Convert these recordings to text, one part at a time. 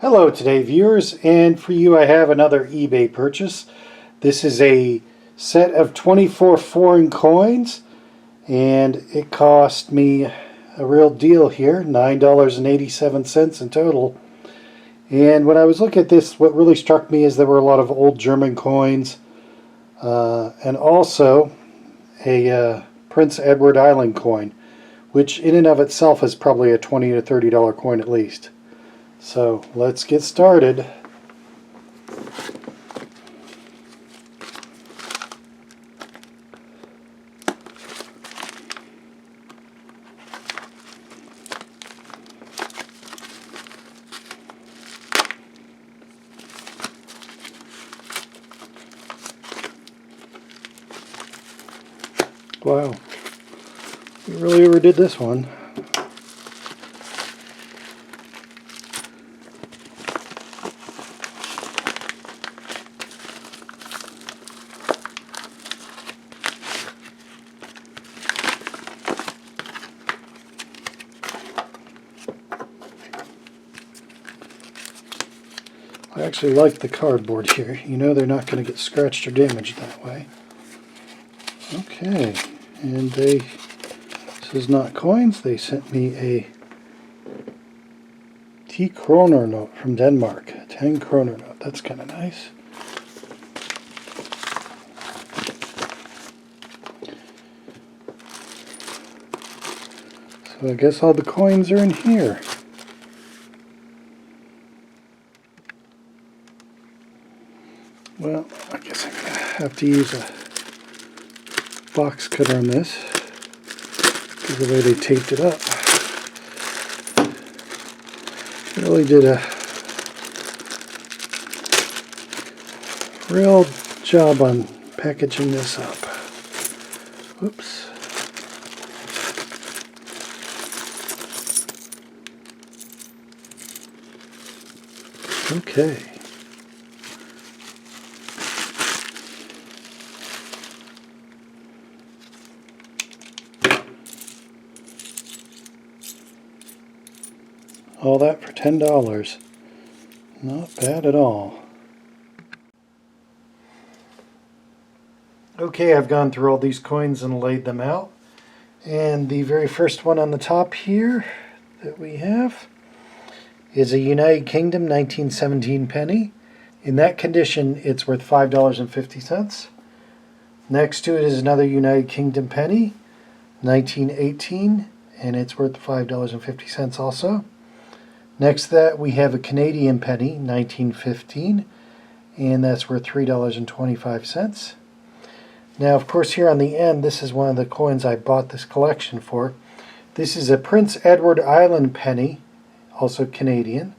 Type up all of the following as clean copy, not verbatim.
Hello today viewers, and for you I have another eBay purchase. This is a set of 24 foreign coins, and it cost me a real deal here, $9.87 in total. And when I was looking at this, what really struck me is there were a lot of old German coins, and also a Prince Edward Island coin, which in and of itself is probably a $20 to $30 coin at least. So let's get started. Wow, we really overdid this one. I actually like the cardboard here. You know they're not going to get scratched or damaged that way. Okay, and this is not coins. They sent me a 10 kroner note from Denmark. A 10 kroner note. That's kind of nice. So I guess all the coins are in here. Well, I guess I'm going to have to use a box cutter on this because the way they taped it up. They really did a real job on packaging this up. Whoops. Okay. All that for $10. Not bad at all. Okay, I've gone through all these coins and laid them out. And the very first one on the top here that we have is a United Kingdom 1917 penny. In that condition, it's worth $5.50. Next to it is another United Kingdom penny, 1918, and it's worth $5.50 also. Next to that, we have a Canadian penny, 1915, and that's worth $3.25. Now, of course, here on the end, this is one of the coins I bought this collection for. This is a Prince Edward Island penny, also Canadian,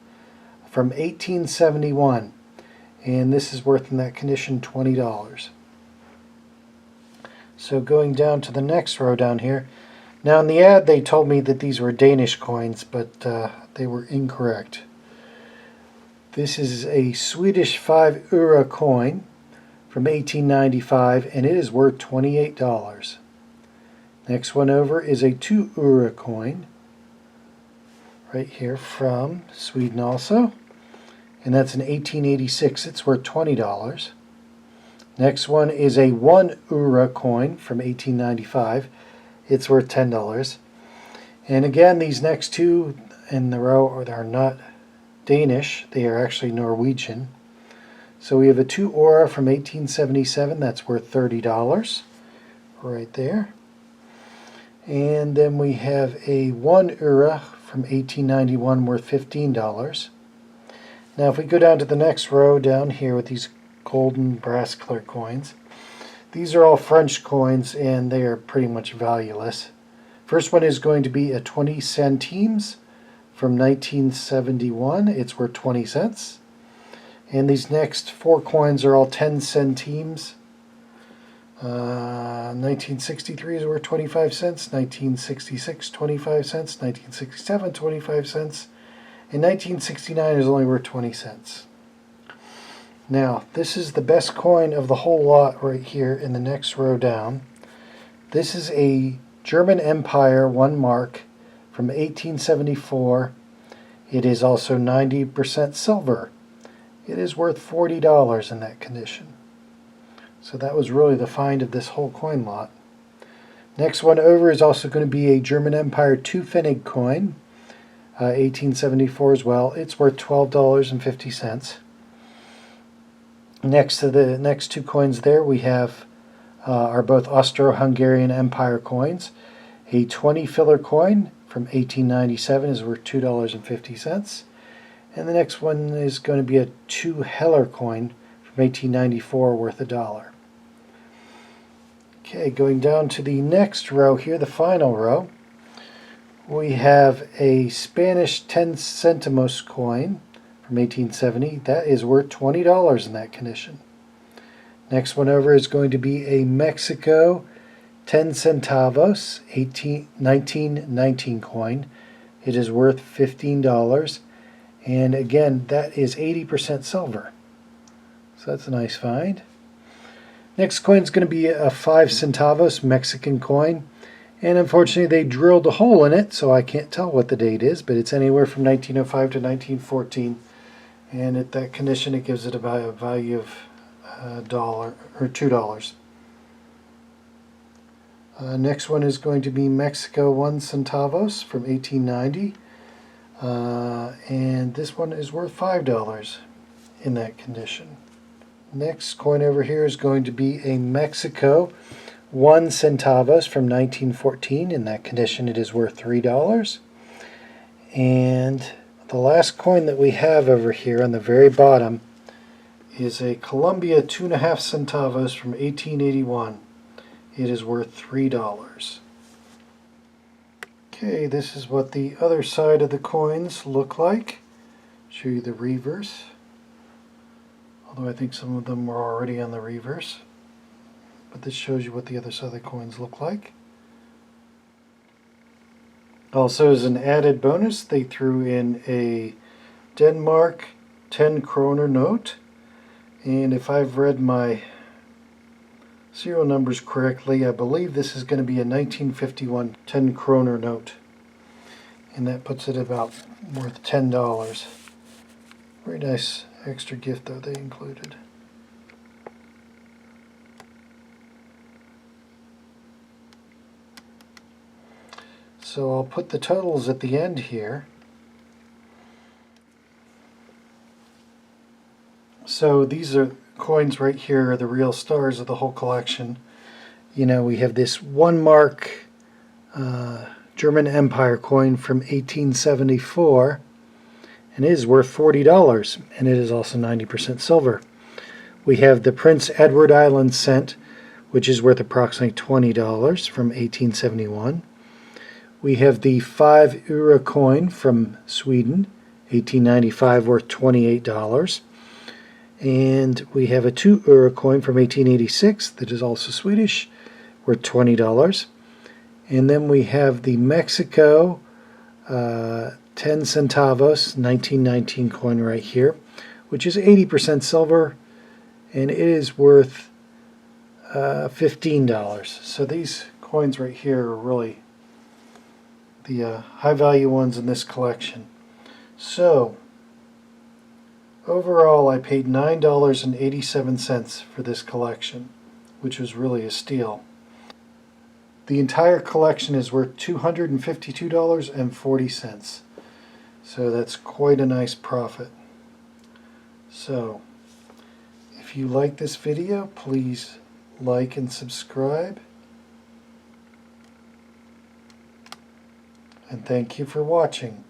from 1871, and this is worth in that condition $20. So going down to the next row down here. Now in the ad they told me that these were Danish coins, but they were incorrect. This is a Swedish 5 euro coin from 1895, and it is worth $28. Next one over is a 2 euro coin, right here from Sweden also, and that's in 1886. It's worth $20. Next one is a 1 euro coin from 1895. It's worth $10. And again, these next two in the row are not Danish. They are actually Norwegian. So we have a 2 euro from 1877. That's worth $30 right there. And then we have a 1 euro from 1891 worth $15. Now if we go down to the next row down here with these golden brass colored coins, these are all French coins and they are pretty much valueless. First one is going to be a 20 centimes from 1971. It's worth 20 cents. And these next four coins are all 10 centimes. 1963 is worth 25 cents, 1966 25 cents, 1967 25 cents, and 1969 is only worth 20 cents. Now, this is the best coin of the whole lot right here in the next row down. This is a German Empire 1 mark from 1874, It is also 90% silver. It is worth $40 in that condition. So that was really the find of this whole coin lot. Next one over is also going to be a German Empire 2 Pfennig coin, 1874 as well. It's worth $12.50. Next to the next two coins there we have are both Austro-Hungarian Empire coins. A 20 filler coin from 1897 is worth $2.50. And the next one is going to be a 2 Heller coin from 1894 worth $1. Okay, going down to the next row here, the final row, we have a Spanish 10 centimos coin from 1870. That is worth $20 in that condition. Next one over is going to be a Mexico 10 centavos 1919 coin. It is worth $15. And again, that is 80% silver. So that's a nice find. Next coin is going to be a 5 centavos Mexican coin, and unfortunately they drilled a hole in it, so I can't tell what the date is, but it's anywhere from 1905 to 1914, and at that condition it gives it a value of $1 or $2. Next one is going to be Mexico 1 centavos from 1890, and this one is worth $5 in that condition. Next coin over here is going to be a Mexico 1 centavos from 1914. In that condition it is worth $3. And the last coin that we have over here on the very bottom is a Colombia 2.5 centavos from 1881. It is worth $3. Okay, this is what the other side of the coins look like. Show you the reverse. Although I think some of them were already on the reverse. But this shows you what the other side of the coins look like. Also, as an added bonus, they threw in a Denmark 10 kroner note. And if I've read my serial numbers correctly, I believe this is going to be a 1951 10 kroner note. And that puts it about worth $10. Very nice extra gift though they included. So I'll put the totals at the end here. So these are coins right here are the real stars of the whole collection. You know, we have this 1 mark German Empire coin from 1874. And it is worth $40, and it is also 90% silver. We have the Prince Edward Island cent, which is worth approximately $20 from 1871. We have the 5 euro coin from Sweden, 1895, worth $28. And we have a 2 euro coin from 1886 that is also Swedish, worth $20. And then we have the Mexico 10 centavos 1919 coin right here, which is 80% silver, and it is worth $15. So these coins right here are really the high value ones in this collection. So overall I paid $9.87 for this collection, which was really a steal. The entire collection is worth $252.40. So that's quite a nice profit. So if you like this video, please like and subscribe. And thank you for watching.